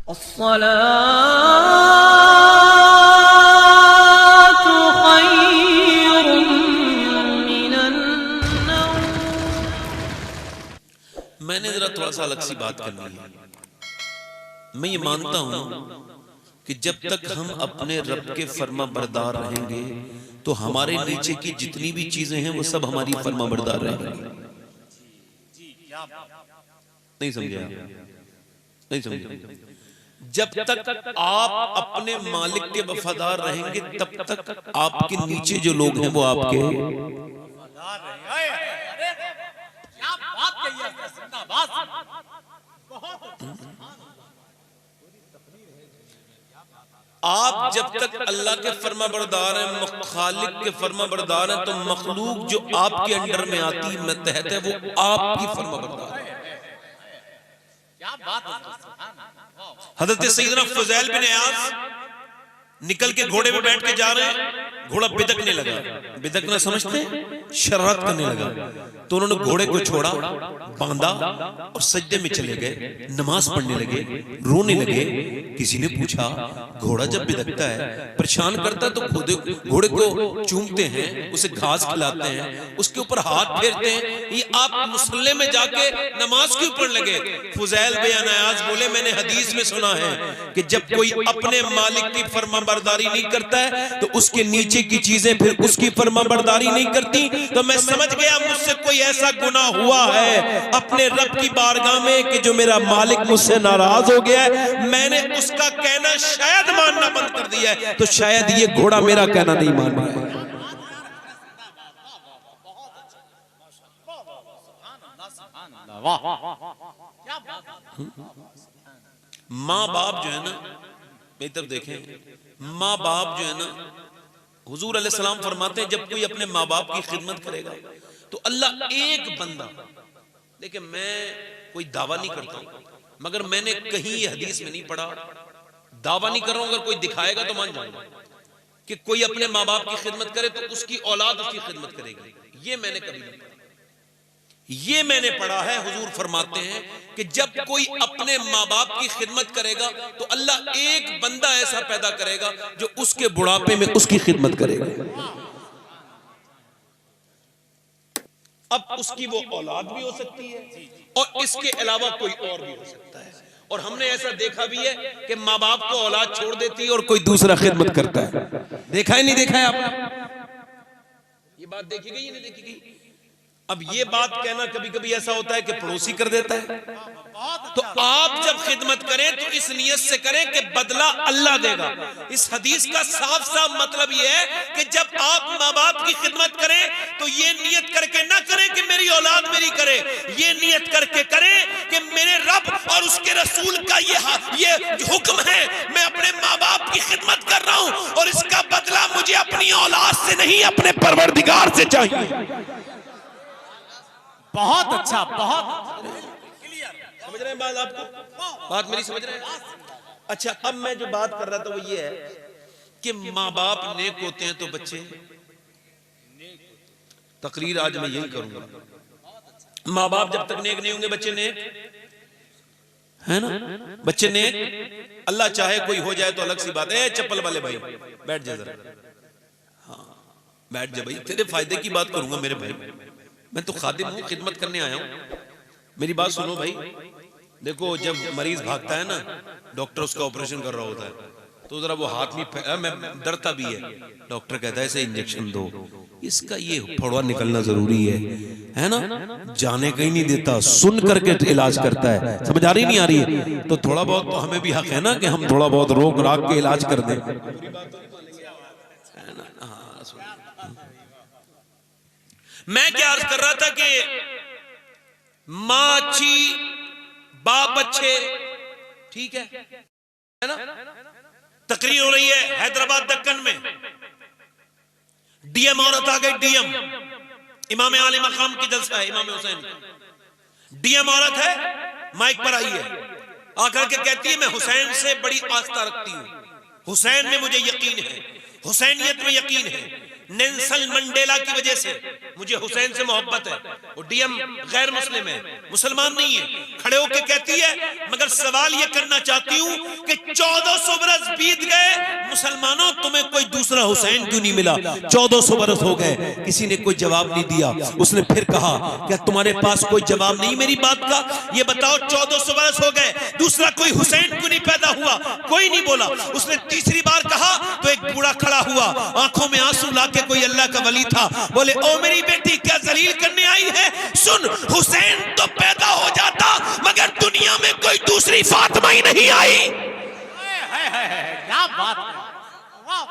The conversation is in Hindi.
अस्सलातु खैरुम मिनन नौम। मैंने जरा थोड़ा सा अलग सी बात करनी है। मैं ये मानता हूं कि जब तक हम अपने रब के फर्मा बरदार रहेंगे तो हमारे नीचे की जितनी भी चीजें हैं वो सब हमारी फर्मा बरदार रहेंगी। नहीं समझे? नहीं समझे? जब तक आप अपने मालिक के वफादार रहेंगे तब तक आपके नीचे जो लोग हैं वो आपके वफादार रहेंगे। क्या बात कही है, जिंदाबाद। आप जब तक अल्लाह के फर्मा बरदार हैं, खालिक के फर्मा बरदार हैं, तो मखलूक जो आपके अंडर में आती है, मतहत है, वो आपकी फर्मा बरदार है। क्या बात है। हजरत सैयदना फुज़ैल बिन इयाज़ निकल के घोड़े पे बैठ के जा रहे हैं, घोड़ा बिदकने लगा। बिदकना समझते हैं? शरारत करने लगा। तो उन्होंने घोड़े को छोड़ा, बांधा और सजदे में चले गए, नमाज पढ़ने लगे, रोने लगे। किसी ने पूछा, घोड़ा जब बिदकता है, परेशान करता है, तो खुद घोड़े को चूमते हैं, उसे घास खिलाते हैं, उसके ऊपर हाथ फेरते हैं, ये आप मुसल्ले में जाके नमाज क्यों पढ़ने लगे? फुज़ैल बिन इयाज़ बोले, मैंने हदीस में सुना है कि जब कोई अपने मालिक की फरमाबरदारी नहीं करता है तो उसके नीचे की चीजें फिर उसकी फरमाबरदारी नहीं करती। तो मैं समझ गया मुझसे कोई ऐसा गुनाह हुआ है अपने रब की बारगाह में कि जो मेरा मालिक मुझसे नाराज हो गया है। मैंने उसका कहना शायद मानना बंद कर दिया है, तो शायद ये घोड़ा मेरा कहना नहीं मान रहा है। माँ बाप जो है ना, मेरी तरफ देखें, माँ बाप जो है ना, हुजूर अलैहिस्सलाम फरमाते हैं जब कोई अपने माँ बाप की खिदमत करेगा तो अल्लाह एक बंदा, देखिए मैं कोई दावा नहीं करता हूं, मगर मैंने कहीं ये हदीस में नहीं पढ़ा, दावा नहीं कर रहा हूं, अगर कोई दिखाएगा तो मान जाऊंगा कि कोई अपने माँ बाप की खिदमत करे तो उसकी औलाद उसकी खिदमत करेगी। ये मैंने कभी नहीं पढ़ा। ये मैंने पढ़ा है, हुजूर फरमाते हैं कि जब कोई अपने माँ बाप की खिदमत करेगा तो अल्लाह एक बंदा ऐसा पैदा करेगा जो उसके बुढ़ापे में उसकी खिदमत करेगा। अब उसकी वो औलाद भी हो सकती है और इसके अलावा कोई और भी हो सकता है। और हमने ऐसा देखा भी है कि माँ बाप को औलाद छोड़ देती है और कोई दूसरा खिदमत करता है। देखा है नहीं देखा है आपने? ये बात देखी गई नहीं देखी गई? अब ये बात कहना कभी कभी ऐसा होता है कि पड़ोसी कर देता है। तो आप जब खिदमत करें तो इस नियत से करें कि बदला अल्लाह देगा। इस हदीस का साफ साफ मतलब ये है कि जब आप माँ बाप की खिदमत करें तो ये नियत करके ना करें कि मेरी औलाद मेरी करे, ये नियत करके करें कि मेरे रब और उसके रसूल का ये हुक्म है, मैं अपने माँ बाप की खिदमत कर रहा हूं और इसका बदला मुझे अपनी औलाद से नहीं अपने परवरदिगार से चाहिए। बहुत अच्छा, बहुत समझ रहे हैं बात? आपको बात मेरी समझ रहे हैं? अच्छा, अब मैं जो बात कर रहा था वो ये है कि माँ बाप नेक होते हैं तो बच्चे, तकरीर आज मैं यही करूंगा, माँ बाप जब तक नेक नहीं होंगे बच्चे नेक है ना? बच्चे नेक, अल्लाह चाहे कोई हो जाए तो अलग सी बात है। चप्पल वाले भाई बैठ जा जरा, हाँ बैठ जा भाई, तेरे फायदे की बात करूंगा मेरे भाई, मैं तो खादिम हूं, खिदमत करने आया हूं। मेरी बात सुनो भाई, देखो जब मरीज भागता है ना, डॉक्टर उसका ऑपरेशन कर रहा होता है तो जरा वो हाथ में मैं डरता भी है, डॉक्टर कहता है इसे इंजेक्शन दो, इसका ये फोड़वा निकलना जरूरी है ना? जाने कहीं नहीं देता, सुन करके इलाज करता है। समझ आ रही नहीं आ रही है? तो थोड़ा बहुत तो हमें भी हक है ना कि हम थोड़ा बहुत रोक राक के इलाज कर दें। मैं क्या अर्ज कर रहा था कि माँ अच्छी, बाप अच्छे, ठीक है ना? तकरीर हो रही है हैदराबाद दक्कन में, डीएम औरत आ गई, डीएम इमाम आले मकाम की जलसा है, इमाम हुसैन, डीएम औरत है, माइक पर आई है, आकर के कहती है मैं हुसैन से बड़ी आस्था रखती हूं, हुसैन में मुझे यकीन है, हुसैनियत में यकीन है, नेल्सन मंडेला की वजह से मुझे हुसैन से मोहब्बत है। वो डीएम गैर मुस्लिम है, मुसलमान नहीं है, खड़े होके कहती है मगर सवाल ये करना चाहती हूँ कि 1400 बरस बीत गए, मुसलमानों तुम्हें कोई दूसरा हुसैन क्यों नहीं मिला? 1400 बरस हो गए, किसी ने कोई जवाब नहीं दिया। उसने फिर कहा क्या तुम्हारे पास कोई जवाब नहीं मेरी बात का? ये बताओ 1400 बरस हो गए, दूसरा कोई हुसैन क्यों नहीं पैदा हुआ? कोई नहीं बोला। उसने तीसरी बार कहा तो एक बूढ़ा खड़ा हुआ, आंखों में आंसू लाके, कोई अल्लाह का वली था, बोले ओ मेरी बेटी क्या जलील करने आई है? सुन, हुसैन तो पैदा हो जाता मगर दुनिया में कोई दूसरी फातिमा ही नहीं आई। क्या बात है, वाह।